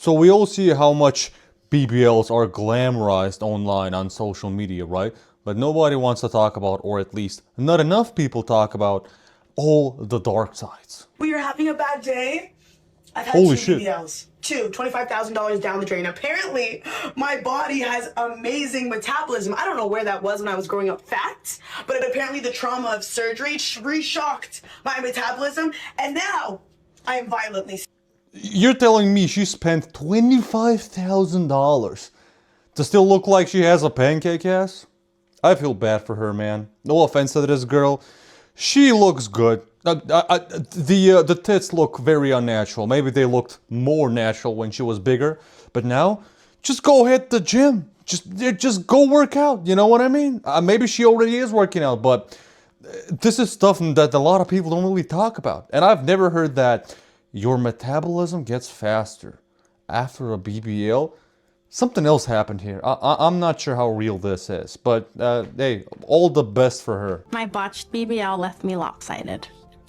So we all see how much BBLs are glamorized online on social media, right? But nobody wants to talk about, or at least not enough people talk about, all the dark sides. We are having a bad day. I've had Holy two shit. BBLs. $25,000 down the drain. Apparently, my body has amazing metabolism. I don't know where that was when I was growing up fat, but apparently the trauma of surgery re-shocked my metabolism, and now I am violently sick. You're telling me she spent $25,000 to still look like she has a pancake ass? I feel bad for her, man. No offense to this girl. She looks good. The tits look very unnatural. Maybe they looked more natural when she was bigger. But now, just go hit the gym. Just go work out. You know what I mean? Maybe she already is working out, but this is stuff that a lot of people don't really talk about. And I've never heard that your metabolism gets faster after a BBL. Something else happened here. I'm not sure how real this is, but hey, all the best for her. My botched BBL left me lopsided.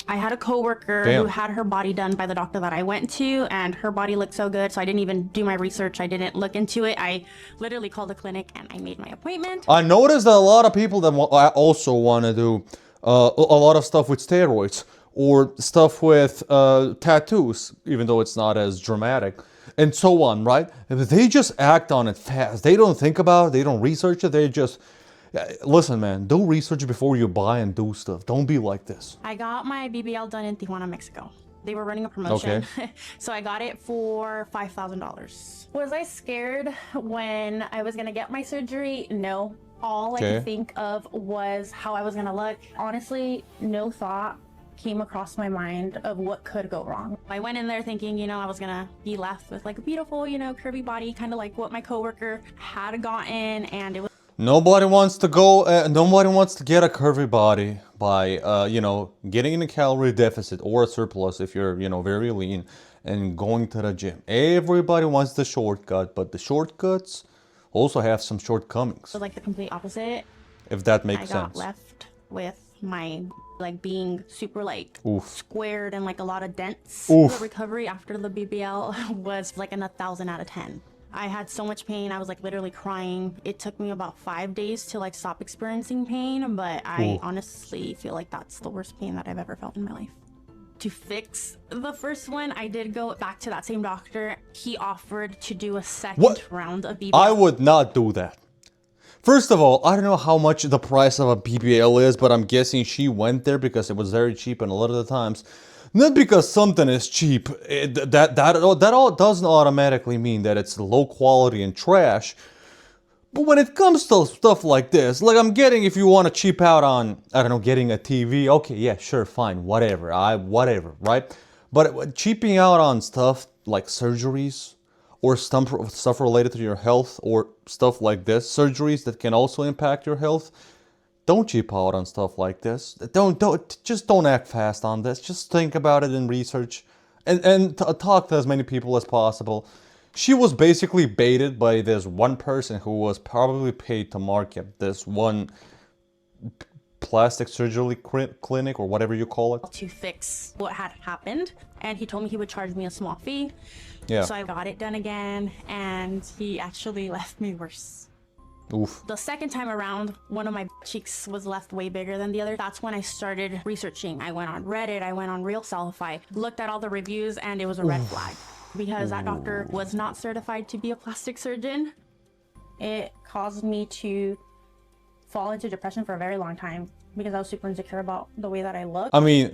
I had a coworker Damn. who had her body done by the doctor that I went to, and her body looked so good, so I didn't even do my research. I didn't look into it. I literally called the clinic and I made my appointment. I noticed that a lot of people that also want to do a lot of stuff with steroids or stuff with tattoos, even though it's not as dramatic, and so on, right? They just act on it fast. They don't think about it. They don't research it. They just... Listen, man, do research before you buy and do stuff. Don't be like this. I got my BBL done in Tijuana, Mexico. They were running a promotion, Okay. so I got it for $5,000. Was I scared when I was gonna get my surgery? No. All I could think of was how I was gonna look. Honestly, no thought came across my mind of what could go wrong. I went in there thinking, you know, I was gonna be left with like a beautiful, you know, curvy body, kind of like what my coworker had gotten, and it was... Nobody wants to go, nobody wants to get a curvy body by, you know, getting in a calorie deficit or a surplus if you're, you know, very lean and going to the gym. Everybody wants the shortcut, but the shortcuts also have some shortcomings. So like the complete opposite. If that makes sense. I got sense. left with my like being super like squared and like a lot of dents. Oof. The recovery after the BBL was like an 1,000 out of 10. I had so much pain. I was like literally crying. It took me about 5 days to like stop experiencing pain, but I honestly feel like that's the worst pain that I've ever felt in my life. To fix the first one, I did go back to that same doctor. He offered to do a second round of BBL. I would not do that. First of all, I don't know how much the price of a BBL is, but I'm guessing she went there because it was very cheap, and a lot of the times, not because something is cheap, that all doesn't automatically mean that it's low quality and trash. But when it comes to stuff like this, like I'm getting, if you want to cheap out on, I don't know, getting a TV, okay, yeah, sure, fine, whatever, whatever, right? But cheaping out on stuff like surgeries, or stuff related to your health, or stuff like this, surgeries that can also impact your health, don't cheap out on stuff like this. Just don't act fast on this. Just think about it and research, and talk to as many people as possible. She was basically baited by this one person who was probably paid to market this one plastic surgery clinic, or whatever you call it, to fix what had happened, and he told me he would charge me a small fee. Yeah. So I got it done again, and he actually left me worse. Oof. The second time around, one of my cheeks was left way bigger than the other. That's when I started researching. I went on Reddit, I went on Real Selfie, looked at all the reviews, and it was a red flag. Because that doctor was not certified to be a plastic surgeon. It caused me to fall into depression for a very long time because I was super insecure about the way that I looked. I mean,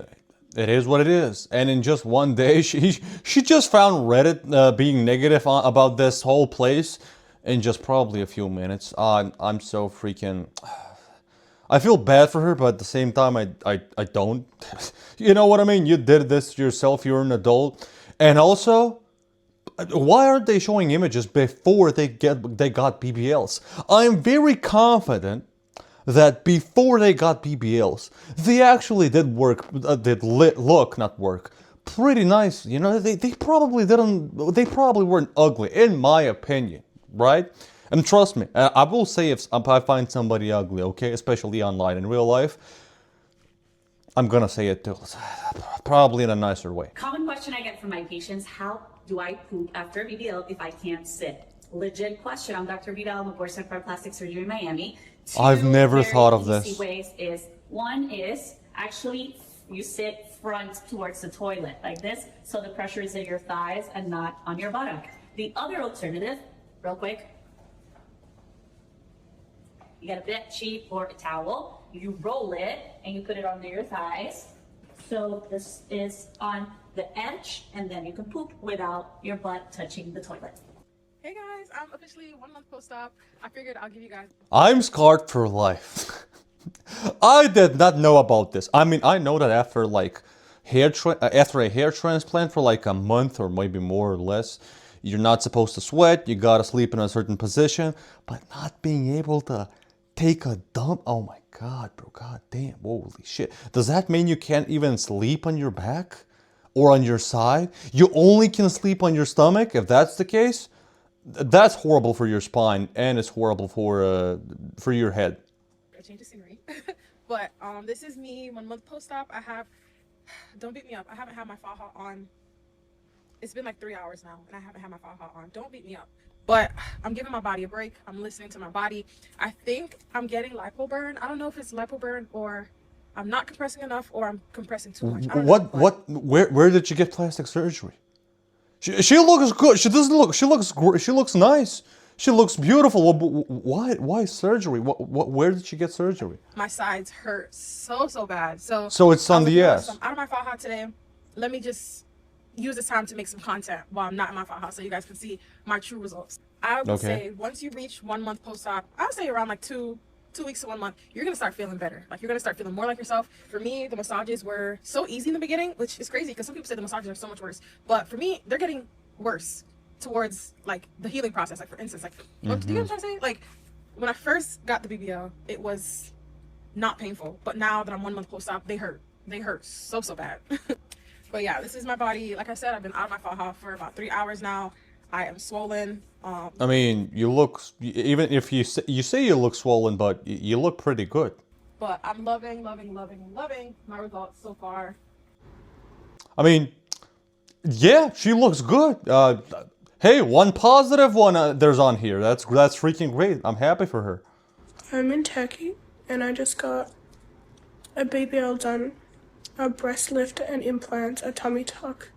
it is what it is. And in just one day, she just found Reddit being negative about this whole place in just probably a few minutes. I'm so freaking... I feel bad for her, but at the same time, I don't. You know what I mean? You did this yourself. You're an adult. And also, why aren't they showing images before they got BBLs? I'm very confident that before they got BBLs, they actually did look pretty nice. You know, they probably weren't ugly, in my opinion, right? And trust me, I will say if I find somebody ugly, okay, especially online, in real life, I'm gonna say it too. Probably in a nicer way. Common question I get from my patients, how do I poop after BBL if I can't sit? Legit question. I'm Dr. Vidal. I'm a board certified plastic surgery in Miami. I've Two never very thought of easy this. ways is, one is actually you sit front towards the toilet like this, so the pressure is in your thighs and not on your bottom. The other alternative, real quick, you get a bed sheet or a towel, you roll it and you put it under your thighs. So this is on the edge, and then you can poop without your butt touching the toilet. Hey guys, I'm officially 1 month post-op. I figured I'll give you guys. I'm scarred for life. I did not know about this. I mean, I know that after like after a hair transplant for like a month or maybe more or less, you're not supposed to sweat. You gotta sleep in a certain position, but not being able to take a dump. Oh my god, bro! God damn! Holy shit! Does that mean you can't even sleep on your back or on your side? You only can sleep on your stomach. If that's the case, that's horrible for your spine and it's horrible for your head. I change the scenery. But this is me 1 month post-op. Don't beat me up. I haven't had my faja on. It's been like 3 hours now, and I haven't had my faja on. Don't beat me up. But I'm giving my body a break. I'm listening to my body. I think I'm getting lipo burn. I don't know if it's lipo burn or I'm not compressing enough or I'm compressing too much. I don't know, but Where did you get plastic surgery? She looks good. She doesn't look. She looks nice. She looks beautiful. Why surgery? Where did she get surgery? my sides hurt so bad. So It's on the ass. I'm out of my faja today. Let me just use this time to make some content while I'm not in my faja so you guys can see my true results. I would say once you reach 1 month post-op, I would say around like two weeks to 1 month, you're gonna start feeling better. Like you're gonna start feeling more like yourself. For me, the massages were so easy in the beginning, which is crazy because some people say the massages are so much worse. But for me, they're getting worse towards like the healing process. Like for instance, like do you know what I'm trying to say? Like when I first got the BBL, it was not painful. But now that I'm 1 month post-op, they hurt. They hurt so bad. But yeah, this is my body. Like I said, I've been out of my faja for about 3 hours now. I am swollen. I mean, you look, even if you say you look swollen, but you look pretty good. But I'm loving my results so far. I mean, yeah, she looks good. Hey, one positive one there's on here. That's freaking great. I'm happy for her. I'm in Turkey and I just got a BBL done, a breast lift and implants, a tummy tuck,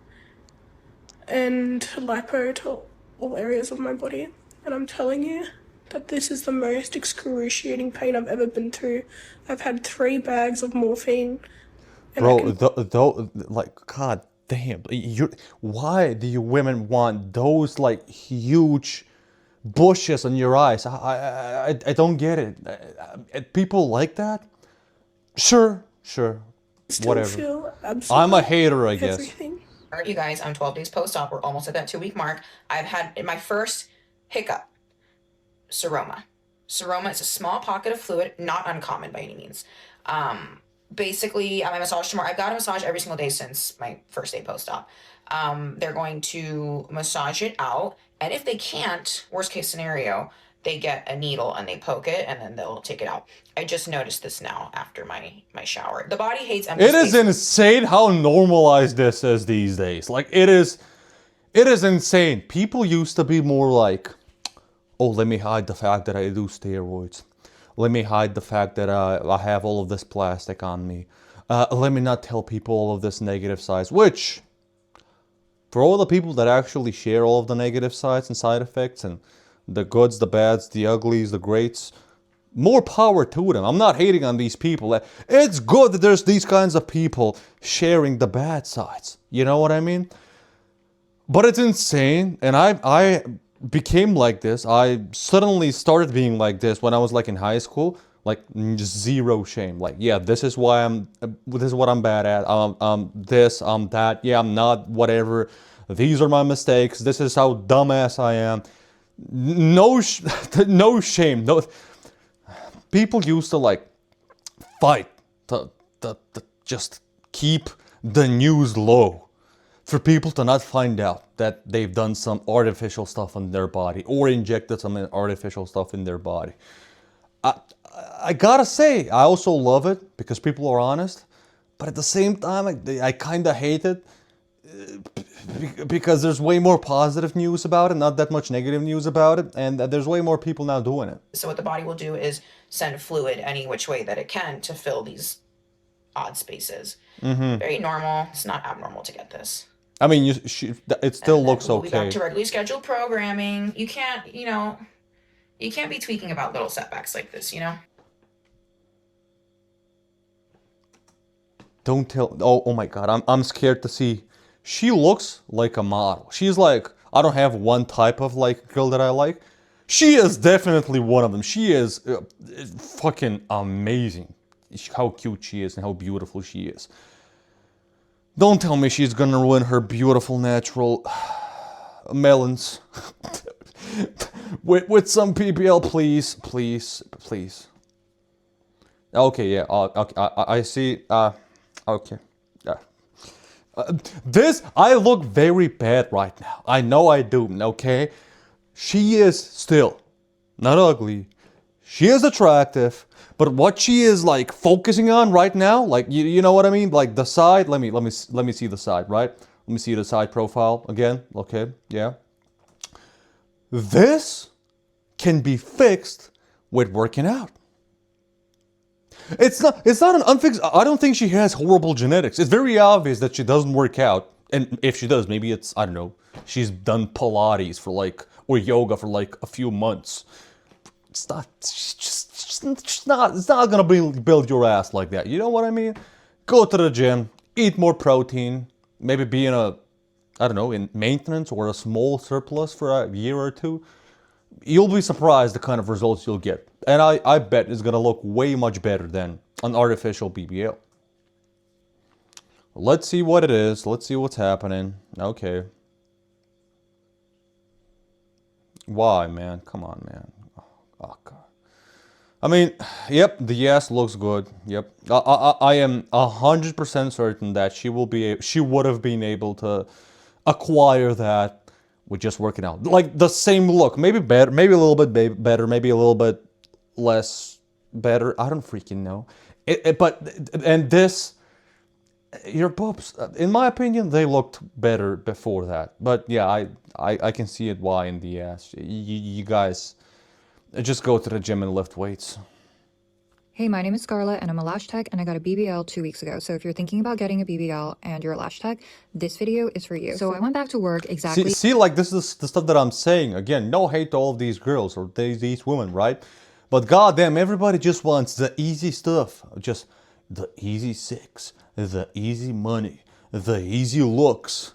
and lipo to all areas of my body. And I'm telling you that this is the most excruciating pain I've ever been through. I've had 3 bags of morphine. And Bro, like, god damn. Why do you women want those, like, huge bushes on your eyes? I don't get it. People like that? Sure. still Whatever. feel absolutely I'm a hater, I guess. everything. All right, you guys, I'm 12 days post-op. We're almost at that 2-week mark. I've had my first hiccup, seroma. Seroma is a small pocket of fluid, not uncommon by any means. Basically, at my massage tomorrow, I've got a massage every single day since my first day post-op. They're going to massage it out, and if they can't, worst case scenario, they get a needle and they poke it and then they'll take it out. I just noticed this now after my shower. The body hates empty It is spaces. insane how normalized this is these days. Like, it is insane. People used to be more like, oh, let me hide the fact that I do steroids. Let me hide the fact that I have all of this plastic on me. Let me not tell people all of this negative sides. Which, for all the people that actually share all of the negative sides and side effects and the goods, the bads, the uglies, the greats, more power to them. I'm not hating on these people. It's good that there's these kinds of people sharing the bad sides. You know what I mean? But it's insane. And I became like this. I suddenly started being like this when I was like in high school. Like, just zero shame. Like, yeah, this is what I'm bad at. This, I'm that. Yeah, I'm not whatever. These are my mistakes. This is how dumbass I am. No shame. No. People used to like fight to just keep the news low, for people to not find out that they've done some artificial stuff on their body or injected some artificial stuff in their body. I gotta say, I also love it because people are honest, but at the same time, I kind of hate it Because there's way more positive news about it, not that much negative news about it, and there's way more people now doing it. So what the body will do is send fluid any which way that it can to fill these odd spaces. Very normal. It's not abnormal to get this. I mean, it still looks We'll be okay. back to regularly scheduled programming. You can't, you can't be tweaking about little setbacks like this, Don't tell. Oh my God, I'm scared to see. She looks like a model. She's like, I don't have one type of like girl that I like. She is definitely one of them. She is fucking amazing. How cute she is and how beautiful she is. Don't tell me she's gonna ruin her beautiful natural melons with some BBL, please, please, please. Okay, yeah. Okay, I see. Okay. This, I look very bad right now. I know I do, okay? She is still not ugly. She is attractive, but what she is like focusing on right now, like you know what I mean? Like the side, let me see the side, right? Let me see the side profile again. Okay, yeah. This can be fixed with working out. It's not an unfixed. I don't think she has horrible genetics. It's very obvious that she doesn't work out. And if she does, maybe it's, I don't know, she's done Pilates for like, or yoga for like a few months. It's not gonna build your ass like that. You know what I mean? Go to the gym, eat more protein, maybe be in a, I don't know, in maintenance or a small surplus for a year or two. You'll be surprised the kind of results you'll get. And I bet it's gonna look way much better than an artificial BBL. Let's see what it is. Let's see what's happening. Okay. Why, man? Come on, man. Oh, God. I mean, yep, the ass looks good. Yep. I am 100% certain that she would have been able to acquire that with just working out. Like the same look. Maybe better, maybe a little bit better, maybe a little bit less better. I don't freaking know. And this, your boobs, in my opinion, they looked better before that. But yeah, I can see it why in the ass. You guys just go to the gym and lift weights. Hey, my name is Scarlett and I'm a lash tech and I got a BBL 2 weeks ago. So if you're thinking about getting a BBL and you're a lash tech, this video is for you. So I went back to work exactly. See, like this is the stuff that I'm saying. Again, no hate to all of these girls or these women, right? But goddamn, everybody just wants the easy stuff. Just the easy sex, the easy money, the easy looks.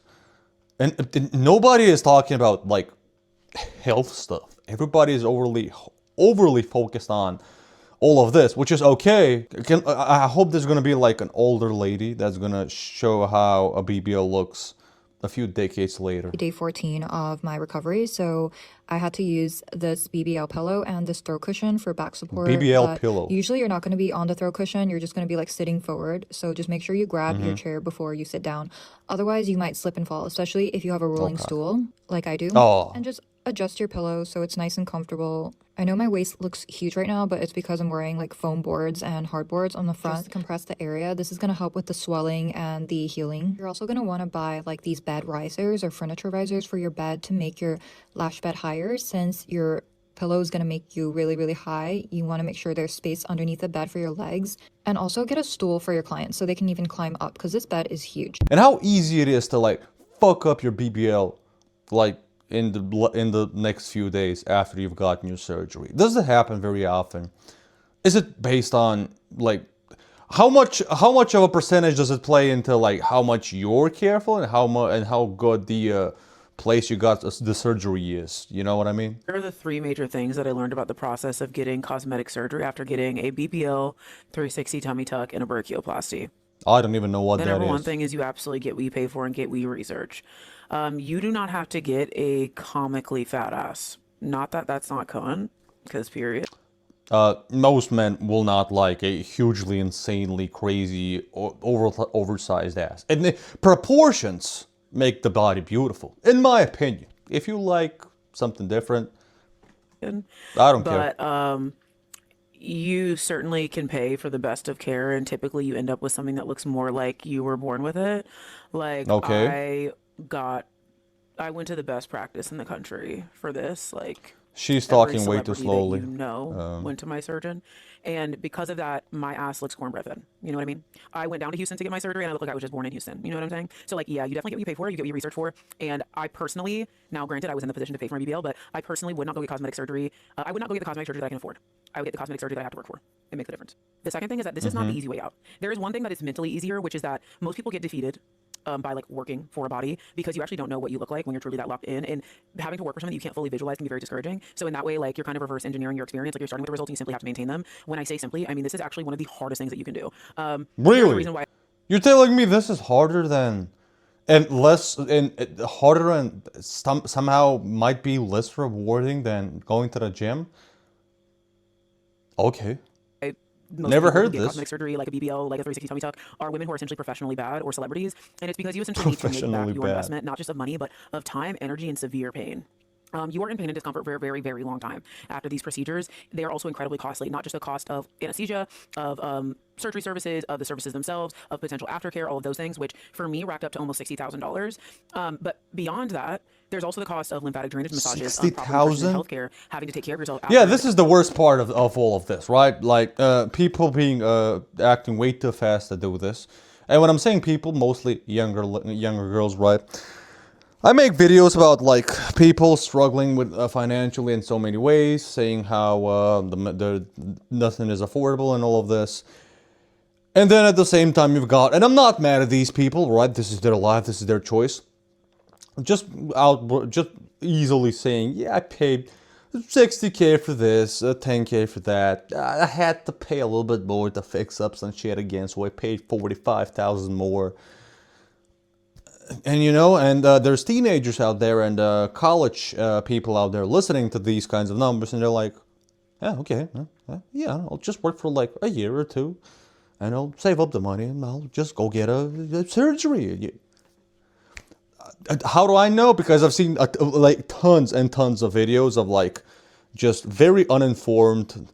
And nobody is talking about like health stuff. Everybody is overly focused on all of this, which is okay. I hope there's gonna be like an older lady that's gonna show how a BBL looks a few decades later. Day 14 of my recovery, so I had to use this BBL pillow and this throw cushion for back support. BBL pillow. Usually you're not going to be on the throw cushion, you're just going to be like sitting forward, so just make sure you grab your chair before you sit down. Otherwise you might slip and fall, especially if you have a rolling stool like I do. And just adjust your pillow so it's nice and comfortable. I know my waist looks huge right now, but it's because I'm wearing like foam boards and hard boards on the front to compress the area. This is going to help with the swelling and the healing. You're also going to want to buy like these bed risers or furniture risers for your bed to make your lash bed higher. Since your pillow is going to make you really high, you want to make sure there's space underneath the bed for your legs. And also get a stool for your clients so they can even climb up, because this bed is huge. And how easy it is to like fuck up your BBL like in the next few days after you've gotten your surgery. Does it happen very often? Is it based on like how much of a percentage does it play into like how much you're careful and how good the place you got the surgery is? You know what I mean? Here are the three major things that I learned about the process of getting cosmetic surgery after getting a BBL, 360 tummy tuck, and a brachioplasty. I don't even know what that is. The number one thing is you absolutely get what you pay for and get what you research. You do not have to get a comically fat ass. Not that that's not common, because period. Most men will not like a hugely, insanely crazy, oversized ass. And the proportions make the body beautiful, in my opinion. If you like something different, I don't care. But you certainly can pay for the best of care, and typically you end up with something that looks more like you were born with it. Like, okay. I went to the best practice in the country for this. Like, She's every talking way too celebrity that slowly. you know went to my surgeon. And because of that, my ass looks cornbread thin. You know what I mean? I went down to Houston to get my surgery and I look like I was just born in Houston. You know what I'm saying? So like, yeah, you definitely get what you pay for. You get what you research for. And I personally, now granted, I was in the position to pay for my BBL, but I personally would not go get cosmetic surgery. I would not go get the cosmetic surgery that I can afford. I would get the cosmetic surgery that I have to work for. It makes a difference. The second thing is that this is not the easy way out. There is one thing that is mentally easier, which is that most people get defeated by like working for a body because you actually don't know what you look like when you're truly that locked in, and having to work for something that you can't fully visualize can be very discouraging. So in that way, like, you're kind of reverse engineering your experience. Like, you're starting with the results and you simply have to maintain them. When I say simply, I mean this is actually one of the hardest things that you can do. Really? Reason why You're telling me this is harder than, and less, and harder, and somehow might be less rewarding than going to the gym? Okay. most Never people who heard get this. cosmetic surgery, like a BBL, like a 360 tummy tuck, are women who are essentially professionally bad or celebrities. And it's because you essentially need to make back Professionally your bad. investment, not just of money, but of time, energy, and severe pain. You are in pain and discomfort for a very, very long time after these procedures. They are also incredibly costly, not just the cost of anesthesia, of surgery services, of the services themselves, of potential aftercare, all of those things, which for me racked up to almost $60,000. But beyond that, there's also the cost of lymphatic drainage massages, proper nutrition and healthcare, having to take care of yourself. Yeah, this is the worst part of all of this, right? Like, people being acting way too fast to do this. And when I'm saying people, mostly younger girls, right? I make videos about like people struggling with financially in so many ways, saying how nothing is affordable and all of this. And then at the same time you've got, and I'm not mad at these people, right? This is their life, this is their choice. Just easily saying, yeah, I paid 60K for this, 10K for that. I had to pay a little bit more to fix up some shit again, so I paid 45,000 more. And you know, and there's teenagers out there and college people out there listening to these kinds of numbers, and they're like, yeah, okay, yeah, I'll just work for like a year or two, and I'll save up the money, and I'll just go get a surgery. How do I know? Because I've seen like tons and tons of videos of like just very uninformed,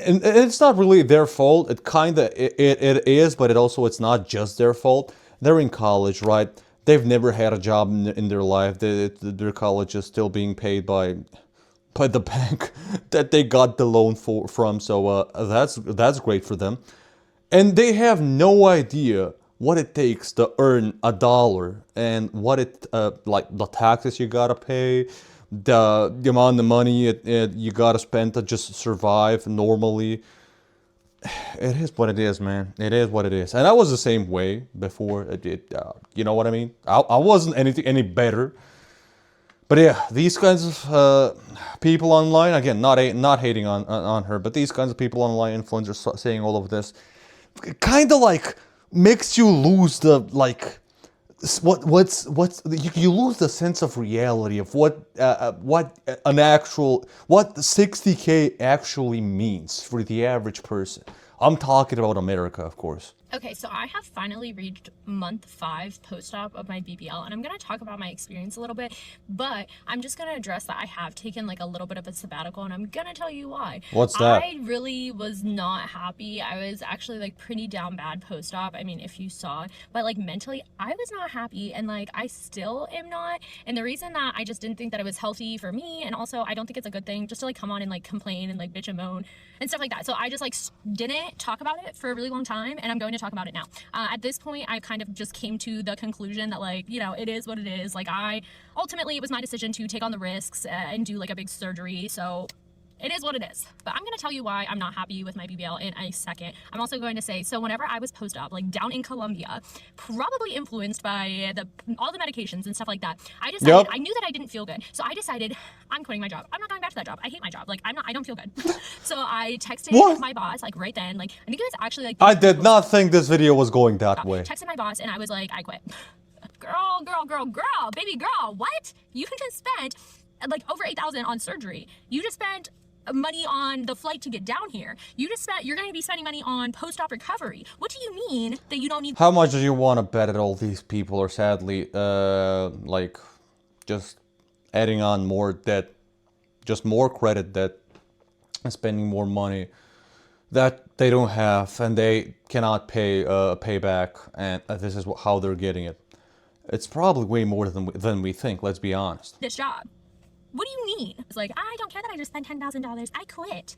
and it's not really their fault. It kind of it is, but it's not just their fault. They're in college, right? They've never had a job in their life. Their college is still being paid by the bank that they got the loan from. So that's great for them, and they have no idea what it takes to earn $1 and what like the taxes you gotta pay, the amount of money you gotta spend to just survive normally. It is what it is, man. It is what it is. And I was the same way before. You know what I mean? I wasn't any better. But yeah, these kinds of people online, again, not hating on her, but these kinds of people online, influencers saying all of this, kind of like makes you lose the like you lose the sense of reality of what 60K actually means for the average person. I'm talking about America, of course. Okay, so I have finally reached month 5 post-op of my BBL, and I'm going to talk about my experience a little bit, but I'm just going to address that I have taken like a little bit of a sabbatical, and I'm going to tell you why. What's that? I really was not happy. I was actually like pretty down bad post-op. I mean, if you saw, but like mentally, I was not happy, and like I still am not. And the reason that I just didn't think that it was healthy for me, and also I don't think it's a good thing just to like come on and like complain and like bitch and moan and stuff like that. So I just like didn't talk about it for a really long time, and I'm going to talk about it now. At this point, I kind of just came to the conclusion that like, you know, it is what it is. Like ultimately it was my decision to take on the risks and do like a big surgery. So it is what it is. But I'm going to tell you why I'm not happy with my BBL in a second. I'm also going to say, so whenever I was post-op, like down in Colombia, probably influenced by all the medications and stuff like that, I decided, I knew that I didn't feel good. So I decided, I'm quitting my job. I'm not going back to that job. I hate my job. Like, I don't feel good. So I texted my boss, like right then, like, I think it was actually like... I did not think this video was going that way. Texted my boss and I was like, I quit. Girl, baby girl, what? You just spent like over $8,000 on surgery. You just spent money on the flight to get down here. You're going to be spending money on post-op recovery. What do you mean that you don't need... How much do you want to bet that all these people are sadly, like, just adding on more debt, just more credit debt, and spending more money that they don't have and they cannot pay back, and this is how they're getting it. It's probably way more than we think, let's be honest. This job. What do you mean? It's like, I don't care that I just spent $10,000. I quit.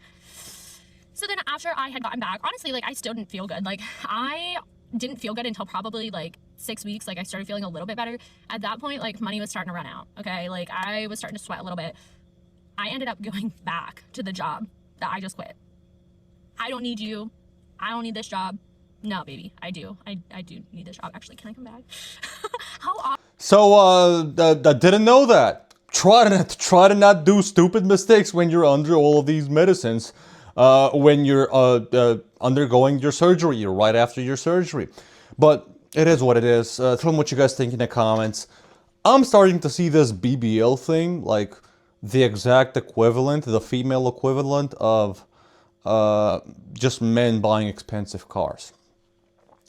So then after I had gotten back, honestly, like, I still didn't feel good. Like, I didn't feel good until probably like 6 weeks. Like, I started feeling a little bit better. At that point, like, money was starting to run out. Okay. Like, I was starting to sweat a little bit. I ended up going back to the job that I just quit. I don't need you. I don't need this job. No, baby, I do. I do need this job. Actually, can I come back? How often? So, I didn't know that. Try to not do stupid mistakes when you're under all of these medicines. When you're undergoing your surgery, or right after your surgery. But it is what it is. Tell me what you guys think in the comments. I'm starting to see this BBL thing, like the exact equivalent, the female equivalent of just men buying expensive cars.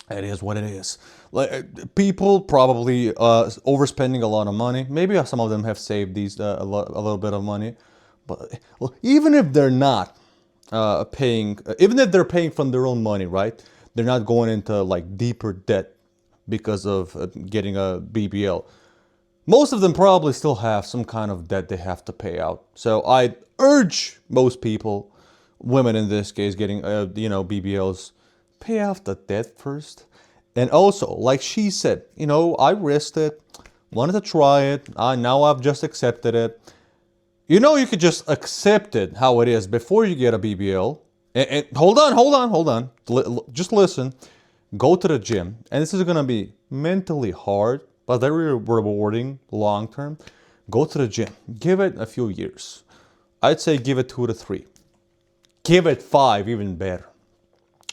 It is what it is. Like, people probably overspending a lot of money. Maybe some of them have saved these a little bit of money, but even if they're not paying, even if they're paying from their own money, right? They're not going into like deeper debt because of getting a BBL. Most of them probably still have some kind of debt they have to pay out. So I urge most people, women in this case, getting BBLs, pay off the debt first. And also, like she said, I risked it, wanted to try it. Now I've just accepted it. You could just accept it how it is before you get a BBL. And hold on. Just listen. Go to the gym. And this is going to be mentally hard, but very rewarding long term. Go to the gym. Give it a few years. I'd say give it 2 to 3. Give it 5, even better.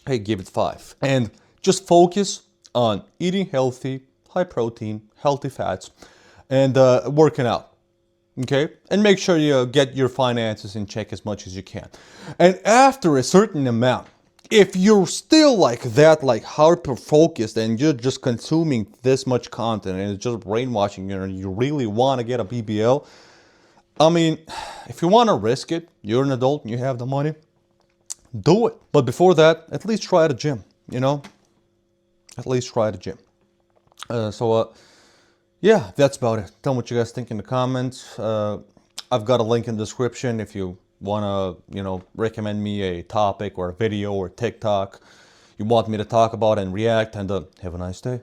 Hey, give it 5. And just focus on eating healthy, high protein, healthy fats, and working out. Okay? And make sure you get your finances in check as much as you can. And after a certain amount, if you're still like that, like hyper-focused, and you're just consuming this much content and it's just brainwashing you, and you really want to get a BBL, I mean, if you want to risk it, you're an adult and you have the money, do it. But before that, at least try the gym, At least try the gym. Yeah, that's about it. Tell me what you guys think in the comments. I've got a link in the description if you want to, recommend me a topic or a video or TikTok you want me to talk about and react. And have a nice day.